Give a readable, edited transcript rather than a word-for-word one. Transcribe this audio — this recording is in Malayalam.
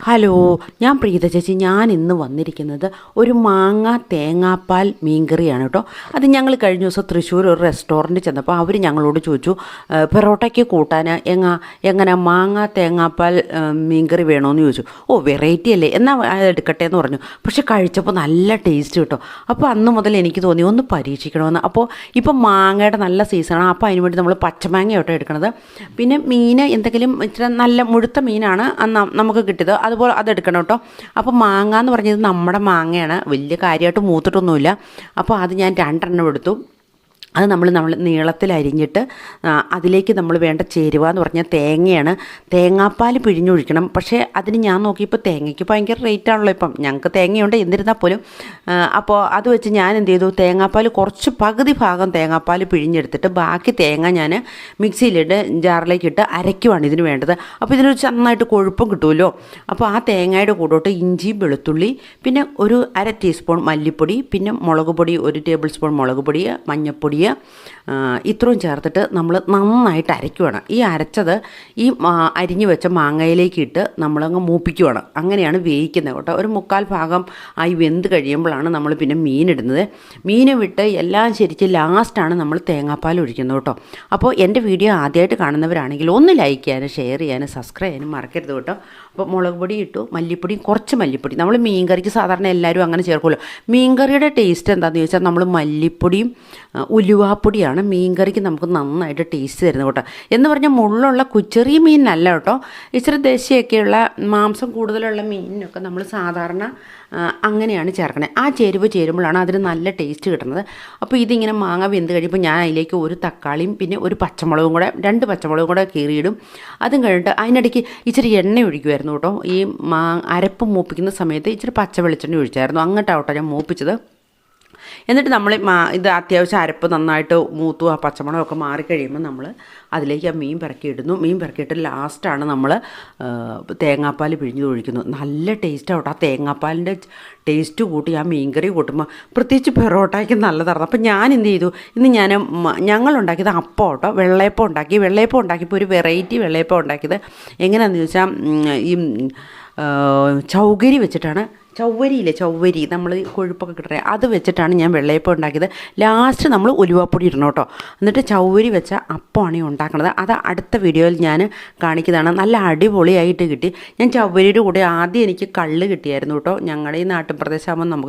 ഹലോ, ഞാൻ പ്രീത ചേച്ചി. ഞാൻ ഇന്ന് വന്നിരിക്കുന്നത് ഒരു മാങ്ങ തേങ്ങാപ്പാൽ മീൻകറിയാണ് കേട്ടോ. അത് ഞങ്ങൾ കഴിഞ്ഞ ദിവസം തൃശ്ശൂർ ഒരു റെസ്റ്റോറൻറ്റിൽ ചെന്നപ്പോൾ അവർ ഞങ്ങളോട് ചോദിച്ചു, പെറോട്ടയ്ക്ക് കൂട്ടാൻ എങ്ങനെ മാങ്ങ തേങ്ങാപ്പാൽ മീൻകറി വേണമെന്ന് ചോദിച്ചു. വെറൈറ്റി അല്ലേ, എന്നാൽ എടുക്കട്ടെ എന്ന് പറഞ്ഞു. പക്ഷെ കഴിച്ചപ്പോൾ നല്ല ടേസ്റ്റ് കേട്ടോ. അപ്പോൾ അന്ന് മുതൽ എനിക്ക് തോന്നി ഒന്ന് പരീക്ഷിക്കണമെന്ന്. അപ്പോൾ ഇപ്പം മാങ്ങയുടെ നല്ല സീസണാണ്. അപ്പോൾ അതിന് വേണ്ടി നമ്മൾ പച്ചമാങ്ങ കേട്ടോ എടുക്കണത്. പിന്നെ മീൻ എന്തെങ്കിലും ഇച്ചിരി നല്ല മുഴുത്ത മീനാണ് നമുക്ക് കിട്ടിയത്, അതുപോലെ അതെടുക്കണം കേട്ടോ. അപ്പോൾ മാങ്ങ എന്ന് പറഞ്ഞത് നമ്മുടെ മാങ്ങയാണ്, വലിയ കാര്യമായിട്ട് മൂത്തിട്ടൊന്നുമില്ല. അപ്പോൾ അത് ഞാൻ 2 എണ്ണം എടുത്തു. അത് നമ്മൾ നീളത്തിൽ അരിഞ്ഞിട്ട് അതിലേക്ക് നമ്മൾ വേണ്ട ചേരുവ എന്ന് പറഞ്ഞാൽ തേങ്ങയാണ്. തേങ്ങാപ്പാൽ പിഴിഞ്ഞൊഴിക്കണം. പക്ഷേ അതിന് ഞാൻ നോക്കിയപ്പോൾ തേങ്ങയ്ക്ക് ഭയങ്കര റേറ്റ് ആണല്ലോ ഇപ്പം. ഞങ്ങൾക്ക് തേങ്ങയുണ്ട്, എന്നിരുന്നാൽ പോലും. അപ്പോൾ അത് വെച്ച് ഞാൻ എന്ത് ചെയ്തു, തേങ്ങാപ്പാൽ കുറച്ച് പകുതി ഭാഗം തേങ്ങാപ്പാൽ പിഴിഞ്ഞെടുത്തിട്ട് ബാക്കി തേങ്ങ ഞാൻ മിക്സിയിലിട്ട് ജാറിലേക്ക് ഇട്ട് അരയ്ക്കുവാണ് ഇതിന് വേണ്ടത്. അപ്പോൾ ഇതിനൊരു നന്നായിട്ട് കൊഴുപ്പും കിട്ടുമല്ലോ. അപ്പോൾ ആ തേങ്ങയുടെ കൂടോട്ട് ഇഞ്ചി, വെളുത്തുള്ളി, പിന്നെ ഒരു 1/2 ടീസ്പൂൺ മല്ലിപ്പൊടി, പിന്നെ മുളക് പൊടി 1 ടേബിൾ സ്പൂൺ മുളക് പൊടി, മഞ്ഞൾപ്പൊടി, ഇത്രയും ചേർത്തിട്ട് നമ്മൾ നന്നായിട്ട് അരയ്ക്കുവാണ്. ഈ അരച്ചത് ഈ അരിഞ്ഞു വെച്ച മാങ്ങയിലേക്ക് ഇട്ട് നമ്മളങ്ങ് മൂപ്പിക്കുവാണ്. അങ്ങനെയാണ് വേവിക്കുന്നത് കേട്ടോ. ഒരു 1/4 ഭാഗം ആയി വെന്ത് കഴിയുമ്പോഴാണ് നമ്മൾ പിന്നെ മീനിടുന്നത്. മീൻ വിട്ട് എല്ലാം ശരിക്കും ലാസ്റ്റാണ് നമ്മൾ തേങ്ങാപ്പാൽ ഒഴിക്കുന്നത് കേട്ടോ. അപ്പോൾ എൻ്റെ വീഡിയോ ആദ്യമായിട്ട് കാണുന്നവരാണെങ്കിൽ ഒന്ന് ലൈക്ക് ചെയ്യാനും ഷെയർ ചെയ്യാനും സബ്സ്ക്രൈബ് ചെയ്യാനും മറക്കരുത് കേട്ടോ. അപ്പോൾ മുളക് പൊടി ഇട്ടു, മല്ലിപ്പൊടിയും കുറച്ച് മല്ലിപ്പൊടി. നമ്മൾ മീൻകറിക്ക് സാധാരണ എല്ലാവരും അങ്ങനെ ചേർക്കുമല്ലോ. മീൻകറിയുടെ ടേസ്റ്റ് എന്താണെന്ന് ചോദിച്ചാൽ നമ്മൾ മല്ലിപ്പൊടിയും ഉലുവാപ്പൊടിയാണ് മീൻകറിക്ക് നമുക്ക് നന്നായിട്ട് ടേസ്റ്റ് തരുന്നത് കേട്ടോ. എന്ന് പറഞ്ഞാൽ മുള്ളുള്ള ചെറിയ മീനിനല്ല കേട്ടോ. ഇച്ചിരി ദേശീയൊക്കെയുള്ള മാംസം കൂടുതലുള്ള മീനിനൊക്കെ നമ്മൾ സാധാരണ അങ്ങനെയാണ് ചേർക്കണത്. ആ ചേരുവ ചേരുമ്പോഴാണ് അതിന് നല്ല ടേസ്റ്റ് കിട്ടുന്നത്. അപ്പോൾ ഇതിങ്ങനെ മാങ്ങ വെന്ത് കഴിയുമ്പോൾ ഞാൻ അതിലേക്ക് ഒരു തക്കാളിയും പിന്നെ ഒരു പച്ചമുളകും കൂടെ 2 പച്ചമുളകും കൂടെ കീറിയിടും. അതും കഴിഞ്ഞിട്ട് അതിനിടയ്ക്ക് ഇച്ചിരി എണ്ണ ഒഴിക്കുമായിരുന്നു കേട്ടോ. ഈ അരപ്പ് മൂപ്പിക്കുന്ന സമയത്ത് ഇച്ചിരി പച്ച വെളിച്ചെണ്ണ ഒഴിച്ചായിരുന്നു. അങ്ങോട്ടാവട്ടെ ഞാൻ മൂപ്പിച്ചത്. എന്നിട്ട് നമ്മൾ ഇത് അത്യാവശ്യം അരപ്പ് നന്നായിട്ട് മൂത്തു ആ പച്ചമുളകൊക്കെ മാറിക്കഴിയുമ്പോൾ നമ്മൾ അതിലേക്ക് ആ മീൻ പെറുക്കിയിടുന്നു. മീൻ പെറുക്കിയിട്ട് ലാസ്റ്റാണ് നമ്മൾ തേങ്ങാപ്പാൽ പിഴിഞ്ഞ് ഒഴിക്കുന്നത്. നല്ല ടേസ്റ്റാവട്ടെ. ആ തേങ്ങാപ്പാലിൻ്റെ ടേസ്റ്റ് കൂട്ടി ആ മീൻകറി കൂട്ടുമ്പോൾ പ്രത്യേകിച്ച് പെറോട്ടയ്ക്ക് നല്ലതാണ്. അപ്പോൾ ഞാൻ എന്ത് ചെയ്തു, ഇന്ന് ഞങ്ങളുണ്ടാക്കിയത് അപ്പം കേട്ടോ. വെള്ളയപ്പം ഉണ്ടാക്കിയപ്പോൾ ഒരു വെറൈറ്റി വെള്ളയപ്പം ഉണ്ടാക്കിയത്. എങ്ങനെയാണെന്ന് ചോദിച്ചാൽ ഈ ചൗകരി വെച്ചിട്ടാണ്. ചവ്വരി നമ്മൾ കൊഴുപ്പൊക്കെ കിട്ടണേ അത് വെച്ചിട്ടാണ് ഞാൻ വെള്ളയപ്പം ഉണ്ടാക്കിയത്. ലാസ്റ്റ് നമ്മൾ ഉലുവാപ്പൊടി ഇടണം കേട്ടോ. എന്നിട്ട് ചവ്വരി വെച്ച അപ്പമാണ് ഉണ്ടാക്കുന്നത്. അത് അടുത്ത വീഡിയോയിൽ ഞാൻ കാണിക്കുന്നതാണ്. നല്ല അടിപൊളിയായിട്ട് കിട്ടി. ഞാൻ ചവ്വരിയുടെ കൂടെ ആദ്യം എനിക്ക് കള്ള് കിട്ടിയായിരുന്നു കേട്ടോ. ഞങ്ങളുടെ ഈ നാട്ടിൻ പ്രദേശമാകുമ്പോൾ നമുക്ക്